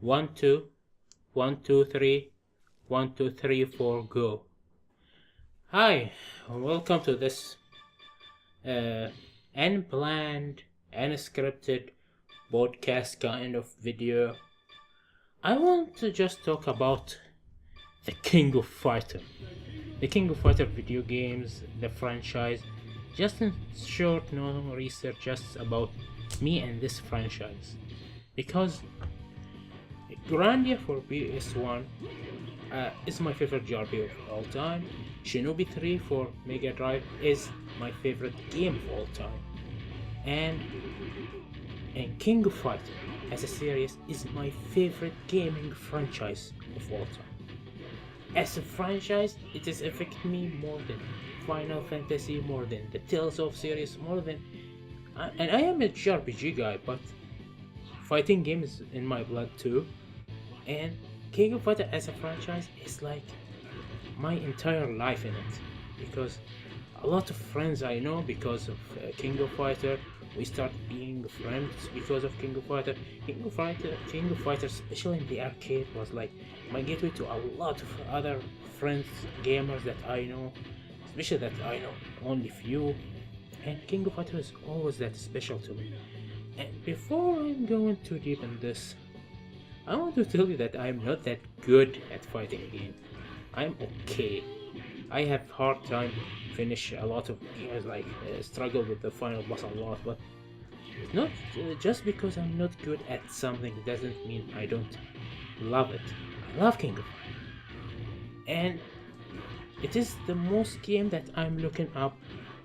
One, two, 1, 2, 3, 1, 2, 3, 4, go. Hi, welcome to this uh, unplanned, unscripted podcast kind of video. I want to just talk about the King of Fighter. The King of Fighter video games, the franchise. Just in short, no research, just about me and this franchise. Because Grandia for PS1 is my favorite JRPG of all time. Shinobi 3 for Mega Drive is my favorite game of all time. And King of Fighter as a series is my favorite gaming franchise of all time. As a franchise, it has affected me more than Final Fantasy, more than the Tales of series, more than... and I am a JRPG guy, but fighting games in my blood too. And King of Fighter as a franchise is like my entire life in it, because a lot of friends I know because of King of Fighter. We start being friends because of King of Fighter. King of Fighter, especially in the arcade, was like my gateway to a lot of other friends, gamers that I know, especially that I know only few. And King of Fighter is always that special to me. And before I'm going too deep in this, I want to tell you that I'm not that good at fighting games. I'm okay. I have hard time finish a lot of games, like struggle with the final boss a lot, but not just because I'm not good at something doesn't mean I don't love it. I love King of Fighters, and it is the most game that I'm looking up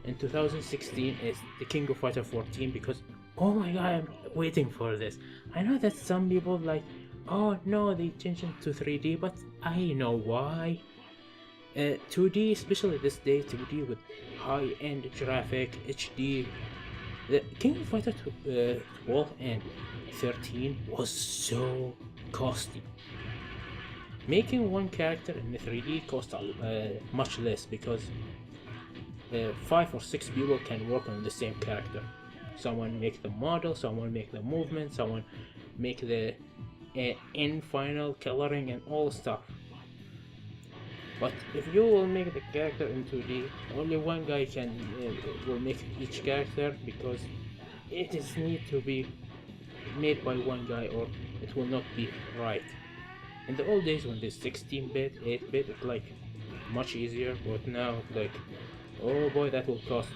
in 2016 is the King of Fighter 14, because oh my god, I'm waiting for this. I know that some people like, oh no, they changed it to 3D, but I know why. 2D, especially this day, 2D with high-end graphic, HD. The King of Fighter 12 and 13 was so costly. Making one character in the 3D cost much less, because 5 or 6 people can work on the same character. Someone make the model, someone make the movement, someone make the end final coloring and all stuff. But if you will make the character in 2D, only one guy can will make each character, because it is need to be made by one guy or it will not be right. In the old days when there's 16-bit, 8-bit, it's like much easier, but now it's like, oh boy, that will cost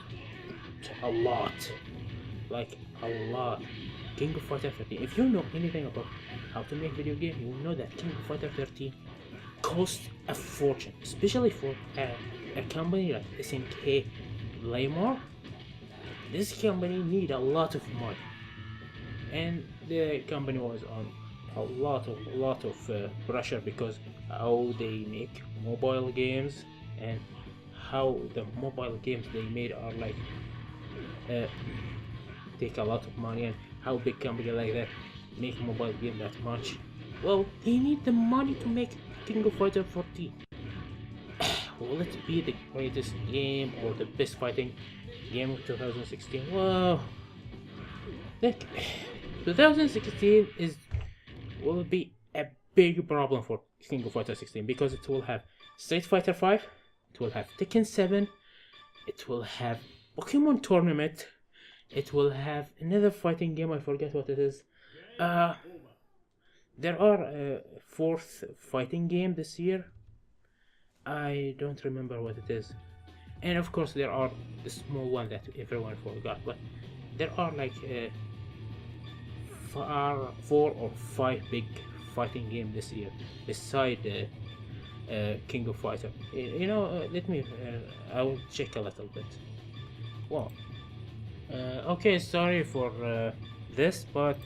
a lot. Like a lot. King of Fighter 13. If you know anything about how to make video game, you will know that King of Fighter 13 cost a fortune, especially for a company like SNK Playmore. This company need a lot of money, and the company was on a lot of pressure, because how they make mobile games and how the mobile games they made are like take a lot of money, and how big company like that make mobile game that much. Well, they need the money to make King of Fighter 14. Will it be the greatest game or the best fighting game of 2016? Well, like 2016 will be a big problem for King of Fighter 16, because it will have Street Fighter 5, it will have Tekken 7, it will have Pokemon Tournament, it will have another fighting game, I forget what it is. There are a fourth fighting game this year. I don't remember what it is. And of course there are the small one that everyone forgot, but there are like 4 or 5 big fighting games this year beside King of Fighter. Let me I will check a little bit. Well, okay, sorry for this, but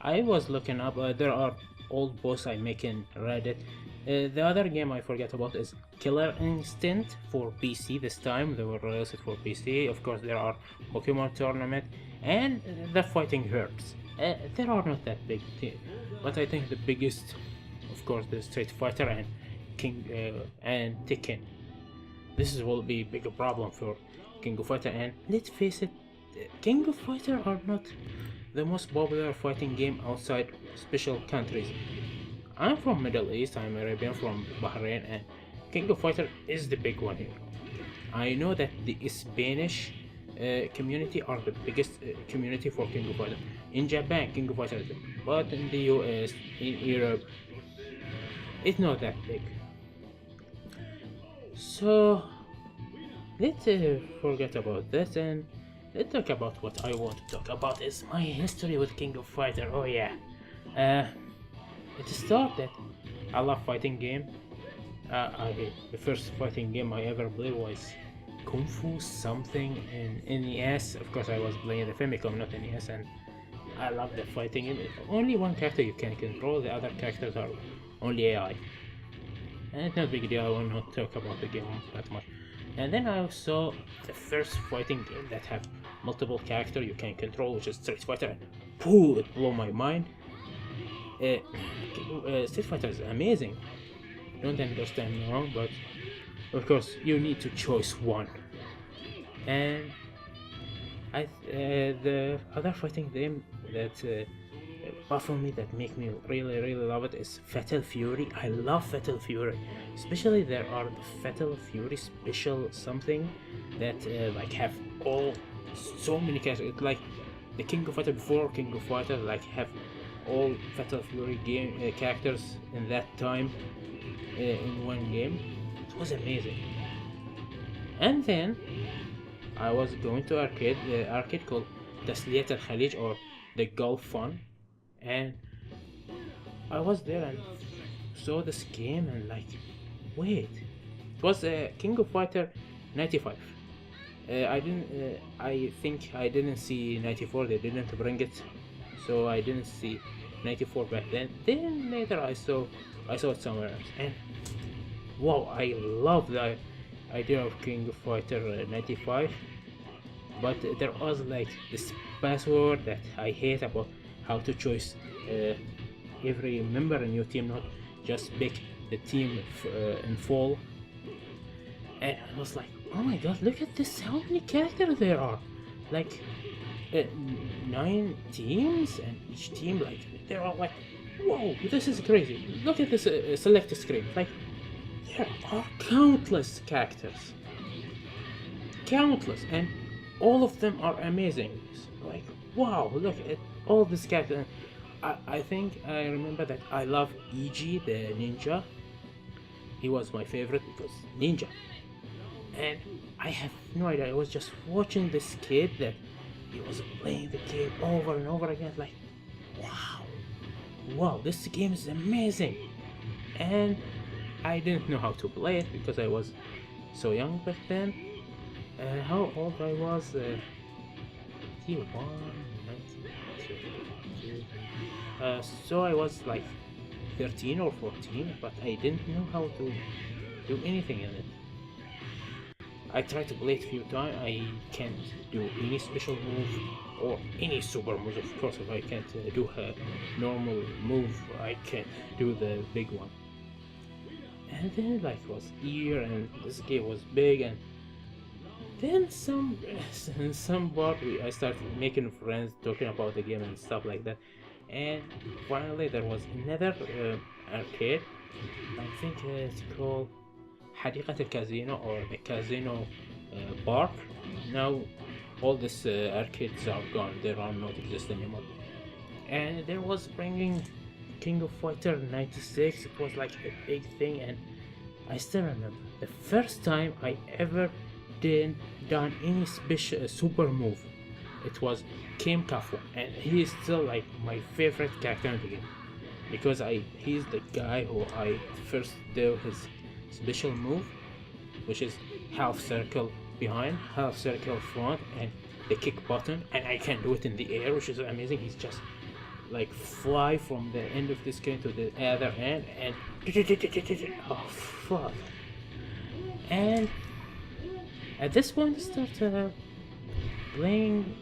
I was looking up. There are old posts I make in Reddit. The other game I forget about is Killer Instinct for PC. This time they were released for PC. Of course, there are Pokemon Tournament and the Fighting Herbs. There are not that big, but I think the biggest, of course, the Street Fighter and and Tekken. This will be a bigger problem for King of Fighter. And let's face it, King of Fighter are not the most popular fighting game outside special countries. I'm from Middle East, I'm Arabian from Bahrain, and King of Fighter is the big one here. I know that the Spanish community are the biggest community for King of Fighter. In Japan, King of Fighter is big, but in the US, in Europe, it's not that big. So let's forget about this and let's talk about what I want to talk about is my history with King of Fighter. Oh yeah, it started. I love fighting game. The first fighting game I ever played was Kung Fu something in NES. Of course, I was playing the Famicom, not NES, and I love the fighting game. Only one character you can control. The other characters are only AI. And it's not a big deal. I will not talk about the game that much. And then I saw the first fighting game that have multiple characters you can control, which is Street Fighter. And pooh, it blew my mind. Street Fighter is amazing. Don't understand me wrong, but of course you need to choose one. And the other fighting game that baffle me, that make me really love it, is Fatal Fury. I love Fatal Fury, especially there are the Fatal Fury special something that like have all so many characters. It's like the King of Fighter before King of Fighter, like have all Fatal Fury game characters in that time in one game. It was amazing. And then I was going to arcade called Tasliyat Al Khalij, or the Gulf Fun, and I was there and saw this game and like, wait, it was King of Fighter 95. I think I didn't see 94. They didn't bring it, so I didn't see 94 back then. Then later I saw it somewhere else, and wow, I love the idea of King of Fighter 95. But there was like this password that I hate about how to choose every member in your team, not just pick the team in full. And I was like, oh my god, look at this, how many characters there are, like 9 teams, and each team, like, there are like, whoa, this is crazy. Look at this select screen, like there are countless characters, and all of them are amazing. Like, wow, look at all these characters. I think I remember that I love EG the ninja. He was my favorite because ninja. And I have no idea, I was just watching this kid that he was playing the game over and over again, like, wow, this game is amazing. And I didn't know how to play it because I was so young back then. How old I was? 91, 92. So I was like 13 or 14, but I didn't know how to do anything in it. I tried to play it a few times. I can't do any special move or any super move. Of course, if I can't do a normal move, I can't do the big one. And then like it was here, and this game was big, and then in some part I started making friends, talking about the game and stuff like that. And finally there was another arcade. I think it's called حديقة الكازينو, or the Casino Park. Now all these arcades are gone, they are not exist anymore. And there was bringing King of Fighter 96. It was like a big thing, and I still remember the first time I ever done any special super move. It was Kim Kafu, and he is still like my favorite character in the game because he's the guy who I first do his special move, which is half circle behind, half circle front, and the kick button, and I can do it in the air, which is amazing. He's just like fly from the end of the screen to the other end, and oh fuck. And at this point I start playing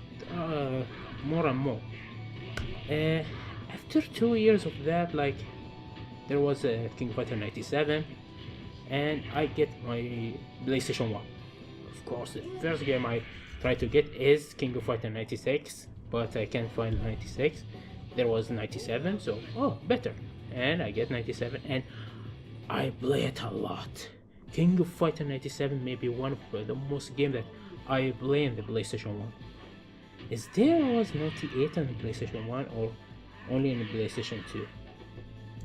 more and more. After 2 years of that, like, there was a King of Fighter 97, and I get my PlayStation 1. Of course, the first game I try to get is King of Fighter 96, but I can't find 96. There was 97, so oh, better. And I get 97, and I play it a lot. King of Fighter 97 may be one of the most games that I play in the PlayStation 1. Is there was 98 on the PlayStation 1 or only in the PlayStation 2?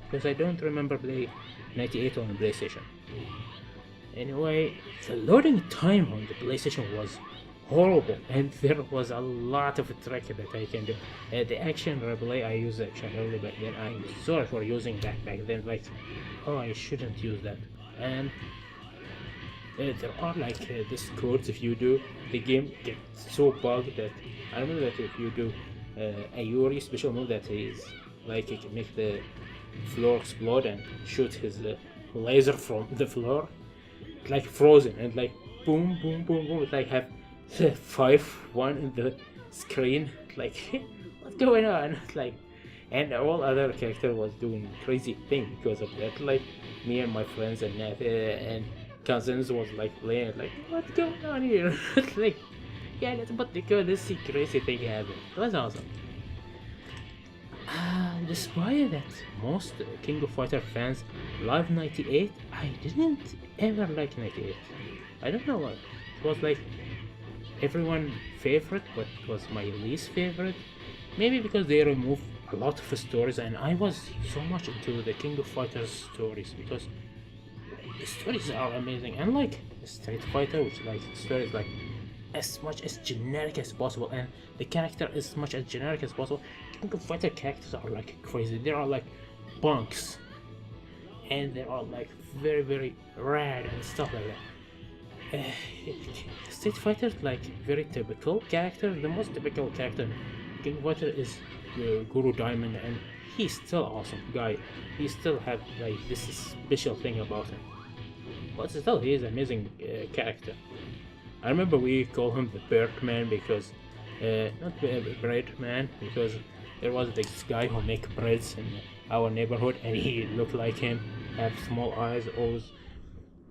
Because I don't remember play 98 on the PlayStation. Anyway, the loading time on the PlayStation was horrible, and there was a lot of trick that I can do. The action replay, I use action replay back then. I'm sorry for using that back then. Like, oh, I shouldn't use that. And there are like these codes. If you do, the game gets so bugged that I remember that if you do a Yuri special move that is like it can make the floor explode and shoot his laser from the floor, like frozen and like boom, boom, boom, boom. It's like have 5-1 in the screen. Like what's going on? Like, and all other character was doing crazy thing because of that. Like me and my friends and cousins was like playing like what's going on here? Like yeah, that's but because this crazy thing happened. It was awesome. Despite that most King of Fighter fans love 98, I didn't ever like 98. I don't know what. It was like everyone favorite, but it was my least favorite. Maybe because they removed a lot of stories, and I was so much into the King of Fighters stories because the stories are amazing. Unlike Street Fighter, which like stories like as much as generic as possible, and the character as much as generic as possible. King of Fighter characters are like crazy. They are like punks, and they are like very very rad and stuff like that. Street Fighter is like very typical character. The most typical character in King of Fighter is Guru Diamond, and he's still awesome guy. He still have like this special thing about him, but still he is an amazing character. I remember we call him the Birdman because not Breadman, because there was this guy who make breads in our neighborhood and he looked like him, have small eyes, always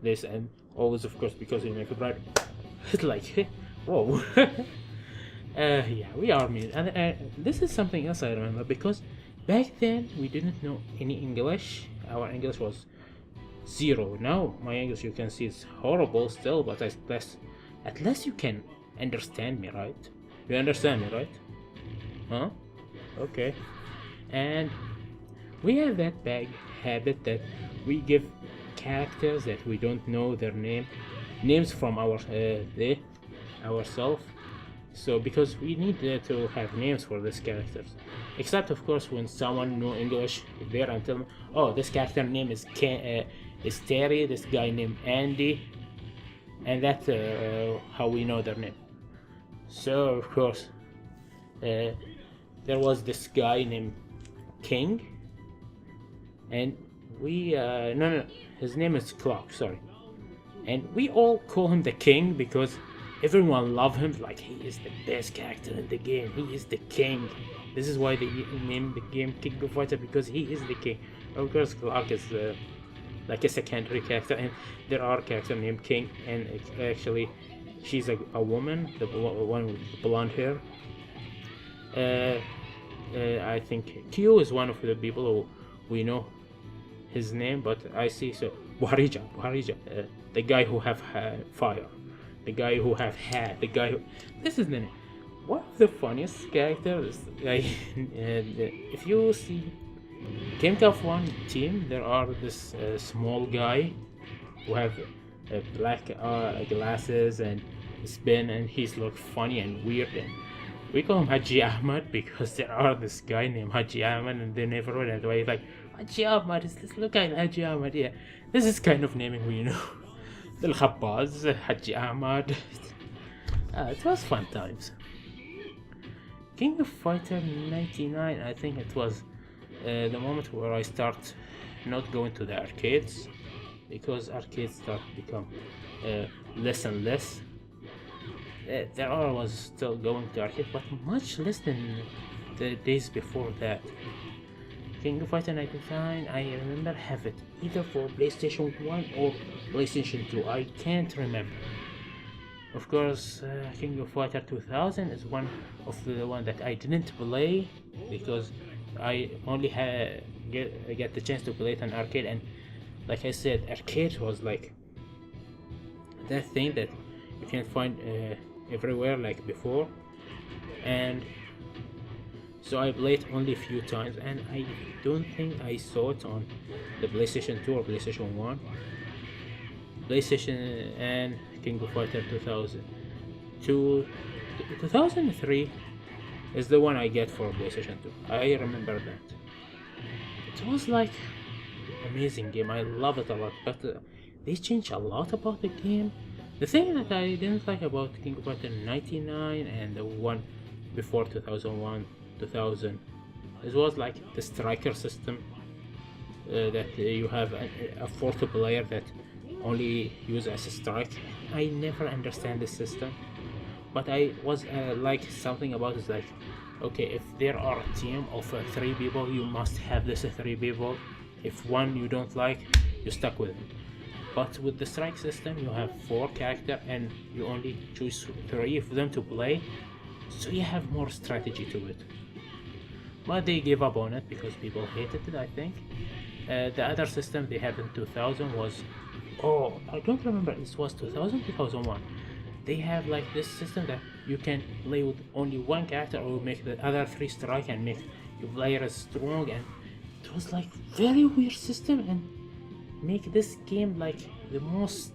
this, and always of course because he make bread. It's like whoa. Yeah, we are mean, and this is something else I remember because back then we didn't know any English. Our English was zero. Now my English, you can see, is horrible still, but at least you can understand me, right? You understand me, right? Huh? Okay. And we have that bad habit that we give characters that we don't know their names from ourselves. So because we need to have names for these characters, except of course when someone know English there and tell me, oh, this character name is Terry, this guy named Andy, and that's how we know their name. So of course there was this guy named King, and we no, his name is Clark, sorry, and we all call him the King because everyone love him, like he is the best character in the game, he is the king. This is why they named the game King of Fighter, because he is the king. Of course Clark is like a secondary character, and there are characters named King, and actually she's a woman, the one with blonde hair. I think Q is one of the people who we know his name, but I see so Buharija, the guy who have fire, the guy who have hat, the guy who, this is the name. One of the funniest characters, if you see Game of One team, there are this small guy who have black glasses and spin, and he's look funny and weird, and we call him Haji Ahmad because there are this guy named Haji Ahmad in the neighborhood, and why like Haji Ahmad is this look like Haji Ahmad, yeah, this is kind of naming we know. Al Khabbaz, Haji Ahmad. It was fun times. King of Fighter 99, I think it was the moment where I start not going to the arcades, because arcades start to become less and less. There I was still going to arcade, but much less than the days before that. King of Fighter 99, I remember have it either for PlayStation 1 or PlayStation 2, I can't remember. Of course, King of Fighter 2000 is one of the one that I didn't play because I only get the chance to play it on arcade, and like I said, arcade was like that thing that you can find everywhere like before, and so I played only a few times, and I don't think I saw it on the PlayStation 2 or PlayStation 1. PlayStation and King of Fighter 2000. 2003 is the one I get for PlayStation 2. I remember that. It was like amazing game. I love it a lot, but they changed a lot about the game. The thing that I didn't like about King of Fighter 99 and the one before 2001, 2000, it was like the striker system. That you have a fourth player that only use as a strike. I never understand this system, but I was like something about it like, okay, if there are a team of 3 people, you must have this 3 people. If one you don't like, you stuck with it. But with the strike system, you have 4 characters and you only choose 3 of them to play, so you have more strategy to it. But they gave up on it because people hated it, I think. The other system they had in 2000 was, oh, I don't remember, it was 2000, 2001. They have like this system that you can play with only one character or make the other 3 strike and make your player strong, and it was like very weird system and make this game like the most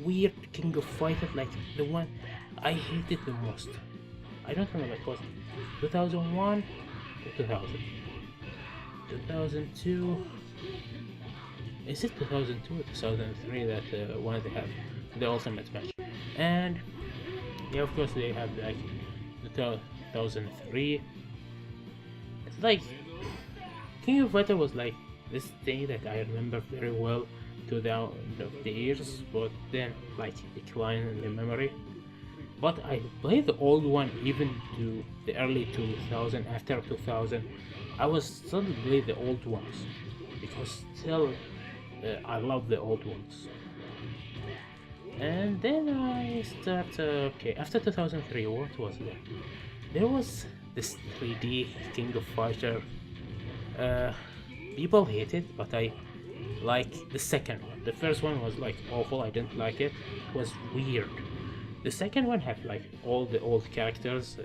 weird King of Fighters, like the one I hated the most. I don't remember, it was 2001 or 2000. 2002. Is it 2002 or 2003 that one they have the ultimate match? And yeah, of course they have like the 2003. It's like King of Fighter was like this thing that I remember very well to the end of the years, but then like decline in the memory. But I played the old one even to the early 2000. After 2000, I was still play the old ones because still I love the old ones. And then I start okay, after 2003, what was there? There was this 3D King of Fighter. People hate it, but I like the second one. The first one was like awful, I didn't like it. It was weird. The second one had like all the old characters,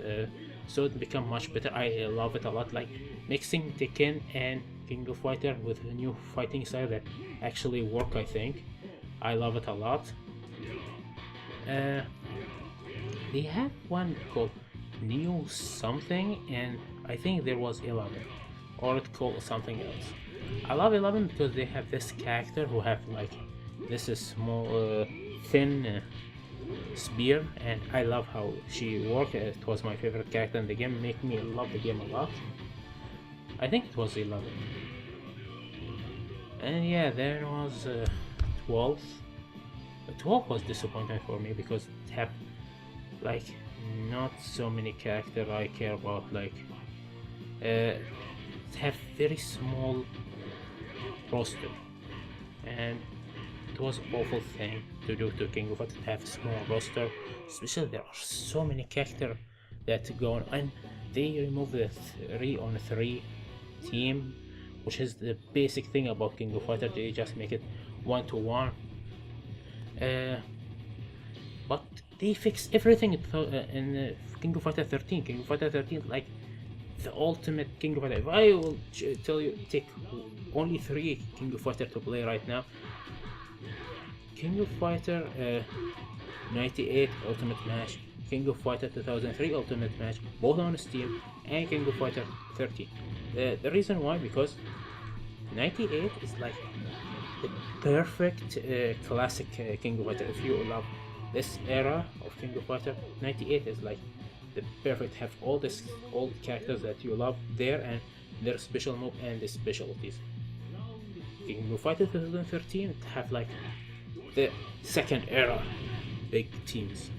so it became much better. I love it a lot, like mixing Tekken and King of Fighter with a new fighting style that actually work, I think. I love it a lot. They have one called Neo something, and I think there was 11, or it called something else. I love 11 because they have this character who have like this is small thin spear, and I love how she worked. It was my favorite character in the game, make me love the game a lot. I think it was 11. And yeah, there was 12. 12 was disappointing for me because it had like not so many characters I care about, like it have very small roster, and it was an awful thing to do to King of Fighters, to have a small roster, especially there are so many characters that go on, and they remove the 3-on-3 team, which is the basic thing about King of Fighters. They just make it 1-to-1. But they fix everything in King of Fighter 13. King of Fighter 13 like the ultimate King of Fighter. If I will tell you, take only 3 King of Fighter to play right now. King of Fighter 98 Ultimate Match, King of Fighter 2003 Ultimate Match, both on Steam, and King of Fighter 13. The reason why, because 98 is like the perfect classic King of Fighter. If you love this era of King of Fighter, 98 is like the perfect, have all the characters that you love there and their special move and the specialties. King of Fighter 2013 have like the second era big teams.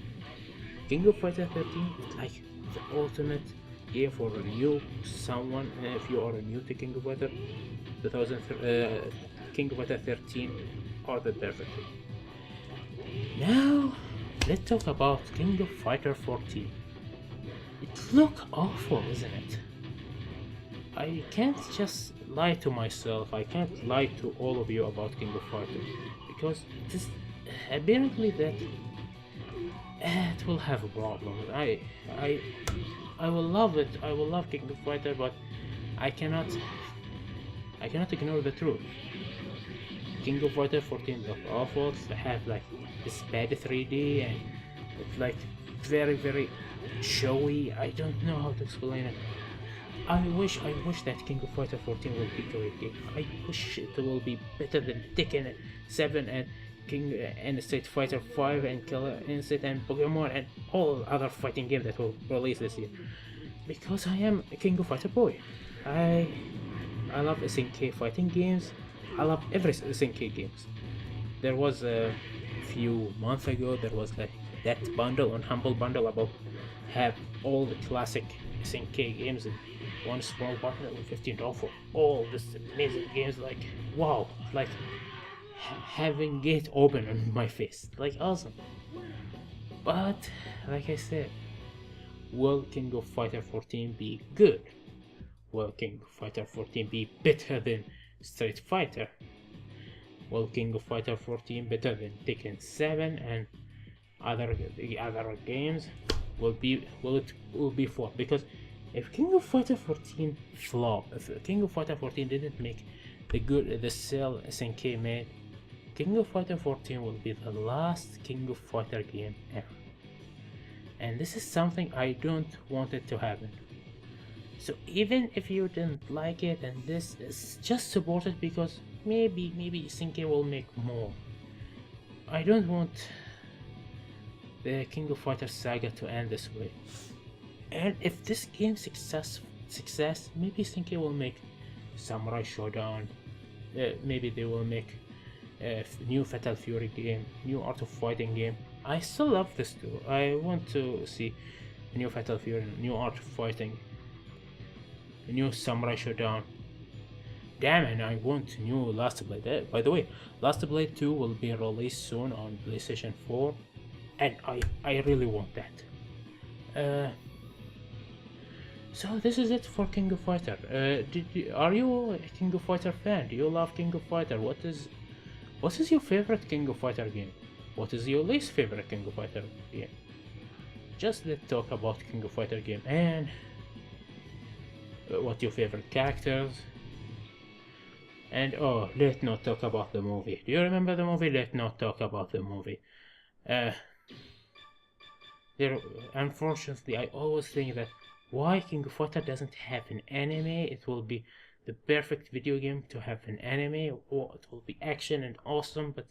King of Fighter 13 is like the ultimate game for a new someone. If you are new to King of Fighter 2000, King of Fighter 13 are the perfect. Now let's talk about King of Fighter 14. It looks awful, isn't it? I can't just lie to myself, I can't lie to all of you about King of Fighter, because it is apparently that it will have a problem. I will love it, I will love King of Fighter, but I cannot ignore the truth. King of Fighter 14 look awful, they have like this bad 3D and it's like very showy. I don't know how to explain it. I wish that King of Fighter 14 will be a great game. I wish it will be better than Tekken 7 and King and Street Fighter 5 and Killer Instinct and Pokemon and all other fighting games that will release this year. Because I am a King of Fighter boy. I love SNK fighting games. I love every SNK games. There was a few months ago there was like that bundle on Humble Bundle about have all the classic SNK games in one small bundle with $15 for all these amazing games. Like wow, like having it open on my face, like awesome. But like I said, will King of Fighter 14 be good? Will King of Fighter 14 be better than Street Fighter? Will King of Fighter 14 better than Tekken 7 and other games? Will be for, because if King of Fighter 14 flop, if King of Fighter 14 didn't make the sale SNK made, King of Fighter 14 will be the last King of Fighter game ever. And this is something I don't want it to happen. So even if you didn't like it and this is just support it, because maybe SNK will make more. I don't want the King of Fighters saga to end this way. And if this game success, maybe SNK will make Samurai Shodown. Maybe they will make a new Fatal Fury game, new Art of Fighting game. I still love this too. I want to see a new Fatal Fury, new Art of Fighting, a new Samurai Shodown. Damn it, I want new Last Blade. By the way, Last Blade 2 will be released soon on PlayStation 4, and I really want that. So this is it for King of Fighter. Are you a King of Fighter fan? Do you love King of Fighter? What is your favorite King of Fighter game? What is your least favorite King of Fighter game? Just let's talk about King of Fighter game, and what your favorite characters. And oh, let's not talk about the movie. Do you remember the movie? Let's not talk about the movie. Unfortunately, I always think that why King of Fighter doesn't have an anime. It will be the perfect video game to have an anime, or it will be action and awesome, but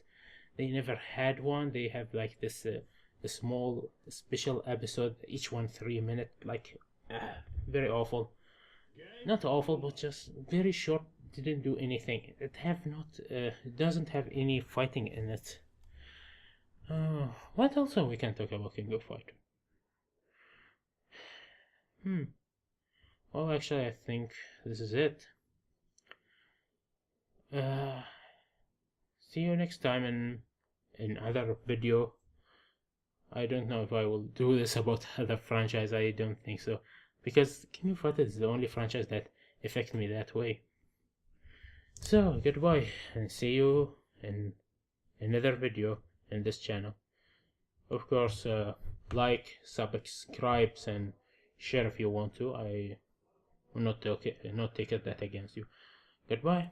they never had one. They have like this a small special episode, each one 3 minutes, like very awful. Not awful, but just very short. Didn't do anything. It doesn't have any fighting in it. What else we can talk about King of Fighter? Well, actually, I think this is it. See you next time in another video. I don't know if I will do this about other franchise. I don't think so, because King of Fighters is the only franchise that affects me that way. So goodbye, and see you in another video in this channel. Of course, like, subscribe, and share if you want to. I will not take that against you. Goodbye.